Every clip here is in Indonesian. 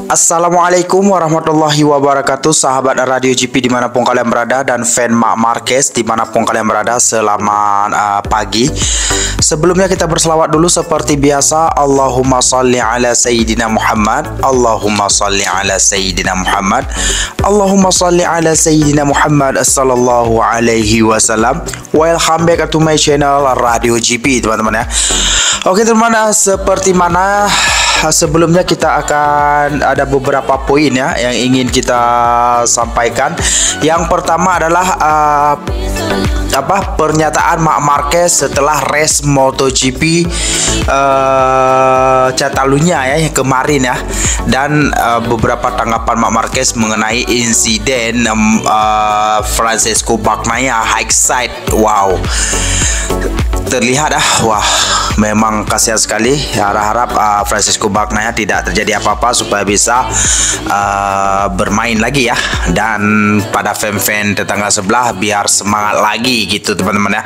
Assalamualaikum warahmatullahi wabarakatuh, sahabat Radio GP dimanapun kalian berada dan fan Marc Marquez dimanapun kalian berada. Selamat pagi. Sebelumnya kita berselawat dulu seperti biasa. Allahumma salli ala Sayyidina Muhammad, Allahumma salli ala Sayyidina Muhammad, Allahumma salli ala Sayyidina Muhammad sallallahu alaihi wasallam. Welcome back to my channel Radio GP, teman-teman ya. Oke teman-teman, seperti mana sebelumnya kita akan ada beberapa poin ya yang ingin kita sampaikan. Yang pertama adalah pernyataan Marc Marquez setelah race MotoGP Catalunya ya yang kemarin ya, dan beberapa tanggapan Marc Marquez mengenai insiden Francesco Bagnaia high side. Wow, terlihat wah memang kasihan sekali. Harap-harap Francesco Bagnaia tidak terjadi apa-apa supaya bisa bermain lagi ya, dan pada fan-fan tetangga sebelah biar semangat lagi gitu teman-teman ya.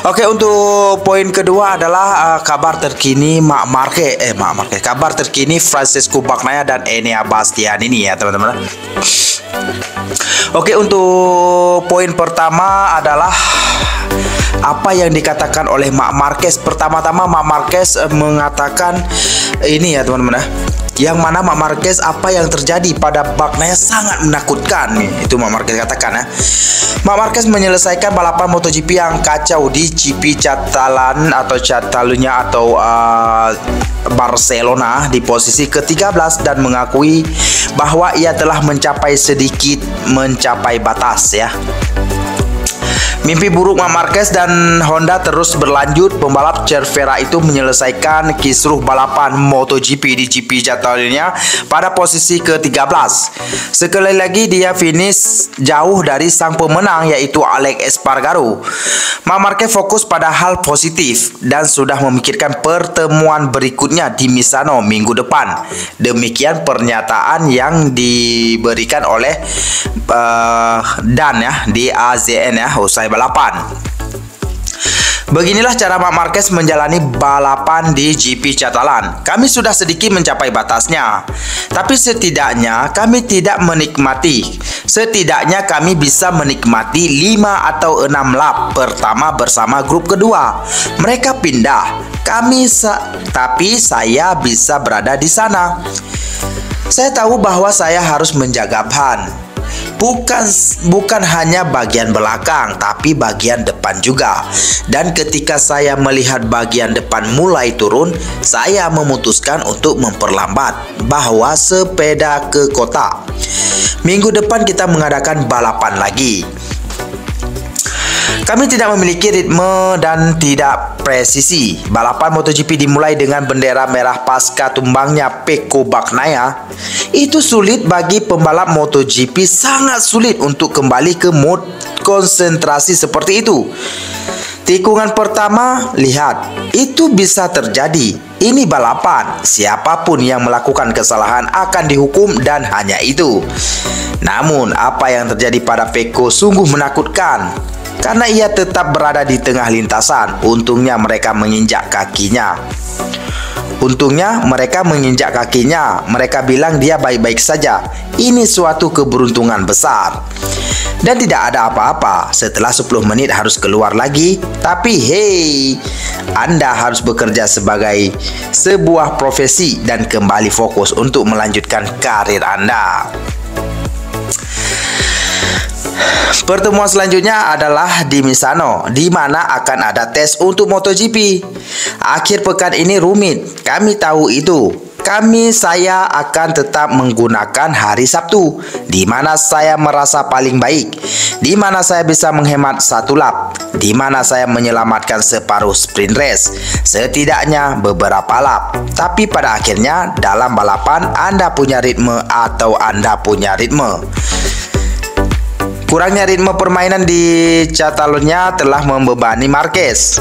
Oke, untuk poin kedua adalah kabar terkini Marc Marquez, kabar terkini Francesco Bagnaia dan Enea Bastianini ya teman-teman. Oke, untuk poin pertama adalah apa yang dikatakan oleh Marc Marquez. Pertama-tama Marc Marquez mengatakan ini ya teman-teman ya, yang mana Marc Marquez apa yang terjadi pada Bagnaia sangat menakutkan nih, itu Marc Marquez katakan ya. Marc Marquez menyelesaikan balapan MotoGP yang kacau di GP Catalunya atau Barcelona di posisi ke-13 dan mengakui bahwa ia telah sedikit mencapai batas ya. Mimpi buruk Marc Marquez dan Honda terus berlanjut. Pembalap Cervera itu menyelesaikan kisruh balapan MotoGP di GP Catalunya pada posisi ke-13. Sekali lagi dia finish jauh dari sang pemenang yaitu Alex Espargaro. Marc Marquez fokus pada hal positif dan sudah memikirkan pertemuan berikutnya di Misano minggu depan. Demikian pernyataan yang diberikan oleh Dan ya di AZN ya usai balapan. Beginilah cara Marc Marquez menjalani balapan di GP Catalan. Kami sudah sedikit mencapai batasnya, tapi setidaknya kami tidak menikmati. Setidaknya kami bisa menikmati 5 atau 6 lap pertama bersama grup kedua. Mereka pindah, tapi saya bisa berada di sana. Saya tahu bahwa saya harus menjaga ban. Bukan hanya bagian belakang, tapi bagian depan juga. Dan ketika saya melihat bagian depan mulai turun, saya memutuskan untuk memperlambat bahwa sepeda ke kota. Minggu depan kita mengadakan balapan lagi. Kami tidak memiliki ritme dan tidak presisi. Balapan MotoGP dimulai dengan bendera merah pasca tumbangnya Pecco Bagnaia. Itu sulit bagi pembalap MotoGP, sangat sulit untuk kembali ke mod konsentrasi seperti itu. Tikungan pertama, lihat, itu bisa terjadi. Ini balapan, siapapun yang melakukan kesalahan akan dihukum dan hanya itu. Namun, apa yang terjadi pada Pecco sungguh menakutkan. Karena ia tetap berada di tengah lintasan. Untungnya mereka menginjak kakinya. Mereka bilang dia baik-baik saja. Ini suatu keberuntungan besar. Dan tidak ada apa-apa. Setelah 10 menit harus keluar lagi. Tapi hey, Anda harus bekerja sebagai sebuah profesi dan kembali fokus untuk melanjutkan karir Anda. Pertemuan selanjutnya adalah di Misano, di mana akan ada tes untuk MotoGP. Akhir pekan ini rumit, kami tahu itu. Saya akan tetap menggunakan hari Sabtu, di mana saya merasa paling baik, di mana saya bisa menghemat 1 lap, di mana saya menyelamatkan separuh sprint race, setidaknya beberapa lap. Tapi pada akhirnya dalam balapan Anda punya ritme atau Anda punya ritme. Kurangnya ritme permainan di Catalunya telah membebani Marquez.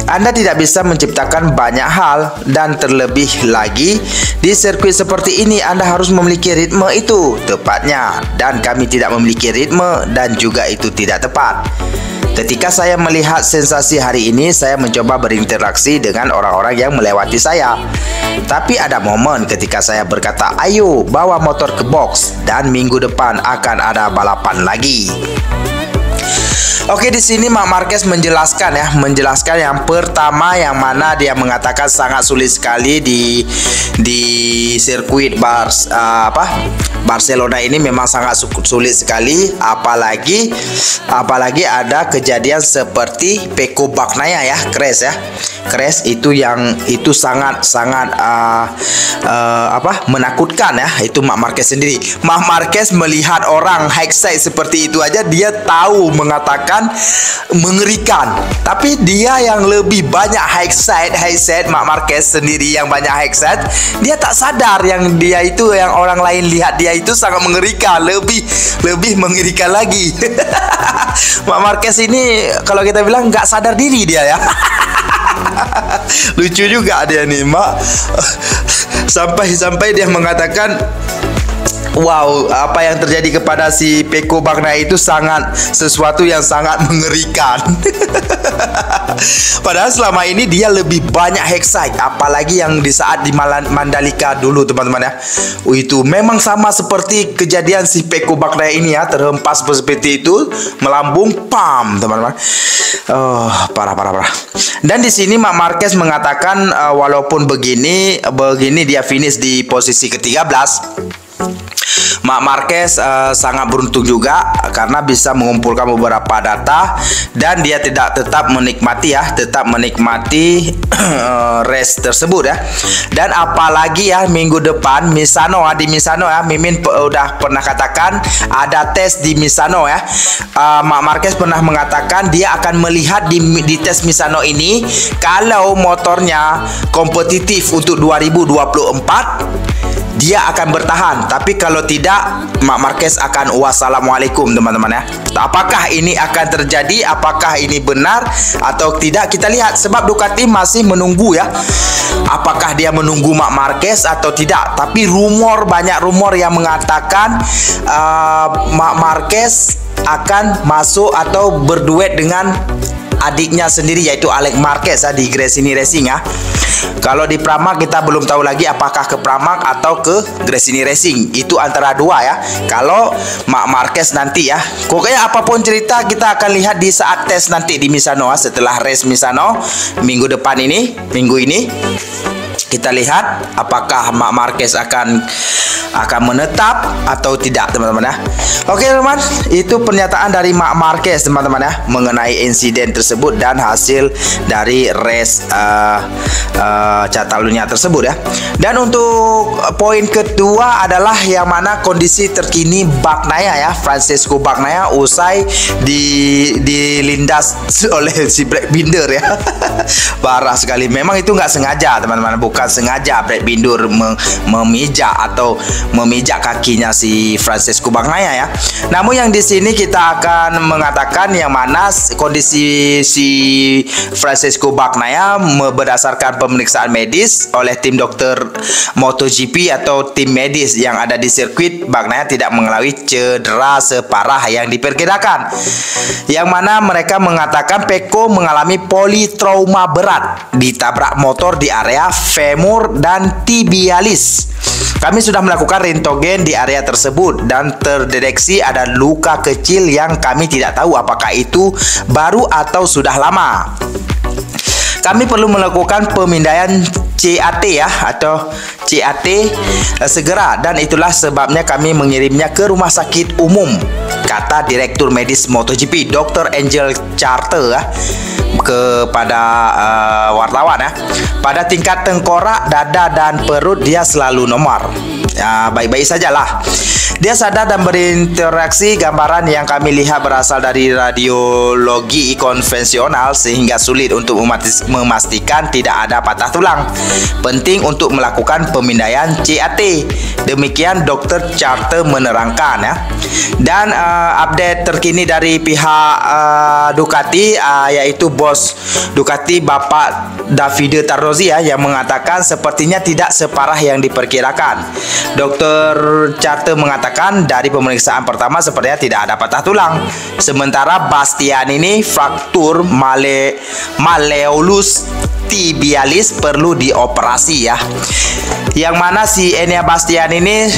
Anda tidak bisa menciptakan banyak hal, dan terlebih lagi di sirkuit seperti ini Anda harus memiliki ritme itu tepatnya, dan kami tidak memiliki ritme dan juga itu tidak tepat. Ketika saya melihat sensasi hari ini, saya mencoba berinteraksi dengan orang-orang yang melewati saya. Tapi ada momen ketika saya berkata, ayo bawa motor ke box dan minggu depan akan ada balapan lagi. Oke, di sini Marc Marquez menjelaskan yang pertama yang mana dia mengatakan sangat sulit sekali di sirkuit Barcelona ini memang sangat sulit sekali, apalagi ada kejadian seperti Pecco Bagnaia ya, crash itu sangat menakutkan ya. Itu Marc Marquez sendiri. Marc Marquez melihat orang high side seperti itu aja dia tahu mengatakan mengerikan. Tapi dia yang lebih banyak high side Marc Marquez sendiri yang banyak high side, dia tak sadar yang dia itu, yang orang lain lihat dia itu sangat mengerikan, lebih mengerikan lagi. Marc Marquez ini kalau kita bilang nggak sadar diri dia ya. Lucu juga dia nih, Mak. Sampai dia mengatakan, wow, apa yang terjadi kepada si Pecco Bagnaia itu sesuatu yang sangat mengerikan. Padahal selama ini dia lebih banyak hexite, apalagi yang di saat di Mandalika dulu, teman-teman ya. Itu memang sama seperti kejadian si Pecco Bagnaia ini ya, terhempas seperti itu, melambung, pam, teman-teman. Parah. Dan di sini Marc Marquez mengatakan walaupun begini dia finish di posisi ke-13. Marc Marquez sangat beruntung juga karena bisa mengumpulkan beberapa data dan dia tetap menikmati race tersebut ya. Dan apalagi ya minggu depan di Misano ya, Mimin udah pernah katakan ada tes di Misano ya. Marc Marquez pernah mengatakan dia akan melihat di tes Misano ini kalau motornya kompetitif untuk 2024 dia akan bertahan, tapi kalau tidak Marc Marquez akan wassalamualaikum, teman-teman ya. Apakah ini akan terjadi, apakah ini benar atau tidak, kita lihat, sebab Ducati masih menunggu ya. Apakah dia menunggu Marc Marquez atau tidak? Tapi banyak rumor yang mengatakan Marc Marquez akan masuk atau berduet dengan adiknya sendiri yaitu Alex Marquez di Gresini Racing ya. Kalau di Pramac kita belum tahu lagi apakah ke Pramac atau ke Gresini Racing. Itu antara dua ya. Kalau Marc Marquez nanti ya. Pokoknya apapun cerita kita akan lihat di saat tes nanti di Misano ya. Setelah race Misano minggu ini kita lihat apakah Marc Marquez akan menetap atau tidak, teman-teman ya. Oke teman, itu pernyataan dari Marc Marquez, teman-teman ya, mengenai insiden tersebut dan hasil dari race Catalunya tersebut ya. Dan untuk poin kedua adalah yang mana kondisi terkini Bagnaia ya, Francesco Bagnaia usai dilindas oleh si Brad Binder ya. Parah sekali. Memang itu nggak sengaja, teman-teman, bukan sengaja Brad Binder memijak kakinya si Francesco Bagnaia ya. Namun yang di sini kita akan mengatakan yang mana kondisi si Francesco Bagnaia berdasarkan pemeriksaan medis oleh tim dokter MotoGP atau tim medis yang ada di sirkuit, Bagnaia tidak mengalami cedera separah yang diperkirakan. Yang mana mereka mengatakan Pecco mengalami politrauma berat, ditabrak motor di area femur dan tibialis. Kami sudah melakukan rentgen di area tersebut dan terdeteksi ada luka kecil yang kami tidak tahu apakah itu baru atau sudah lama. Kami perlu melakukan pemindaian CAT ya, atau CAT segera, dan itulah sebabnya kami mengirimnya ke rumah sakit umum, kata Direktur Medis MotoGP Dr. Angel Charter ya, kepada wartawan ya. Pada tingkat tengkorak, dada dan perut dia selalu normal. Ya, baik-baik sajalah. Dia sadar dan berinteraksi. Gambaran yang kami lihat berasal dari radiologi konvensional sehingga sulit untuk memastikan tidak ada patah tulang. Penting untuk melakukan pemindaian CAT. Demikian Dr. Charter menerangkan ya. Dan update terkini dari pihak Ducati yaitu bos Ducati Bapak Davide Tarozzi ya, yang mengatakan sepertinya tidak separah yang diperkirakan. Dokter Carter mengatakan dari pemeriksaan pertama sepertinya tidak ada patah tulang. Sementara Bastian ini fraktur malleolus tibialis perlu dioperasi ya. Yang mana si Enia Bastian ini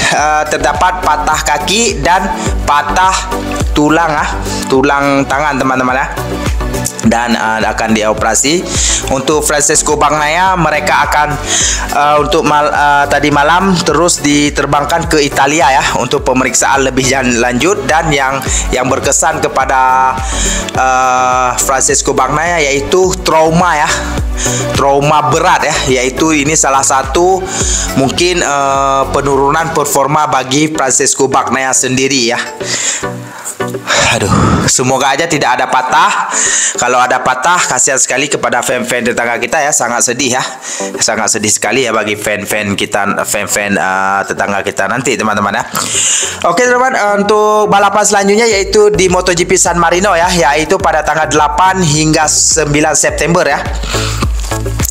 terdapat patah kaki dan patah tulang tulang tangan teman-teman ya. Dan akan dioperasi. Untuk Francesco Bagnaia mereka akan tadi malam terus diterbangkan ke Italia ya untuk pemeriksaan lebih lanjut. Dan yang berkesan kepada Francesco Bagnaia yaitu trauma berat ya, yaitu ini salah satu mungkin penurunan performa bagi Francesco Bagnaia sendiri ya. Aduh, semoga aja tidak ada patah. Kalau ada patah, kasihan sekali kepada fan-fan tetangga kita ya, sangat sedih ya. Sangat sedih sekali ya bagi fan-fan kita, fan-fan tetangga kita nanti teman-teman ya. Oke teman-teman, untuk balapan selanjutnya yaitu di MotoGP San Marino ya, yaitu pada tanggal 8 hingga 9 September ya.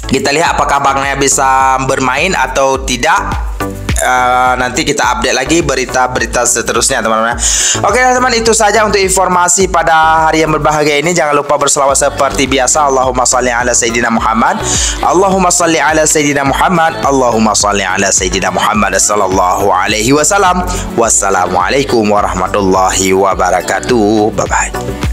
Kita lihat apakah Bagnaia bisa bermain atau tidak. Nanti kita update lagi berita-berita seterusnya teman-teman. Oke teman-teman, itu saja untuk informasi pada hari yang berbahagia ini. Jangan lupa berselawat seperti biasa. Allahumma salli ala Sayyidina Muhammad, Allahumma salli ala Sayyidina Muhammad, Allahumma salli ala Sayyidina Muhammad sallallahu alaihi wasallam. Wassalamualaikum warahmatullahi wabarakatuh. Bye bye.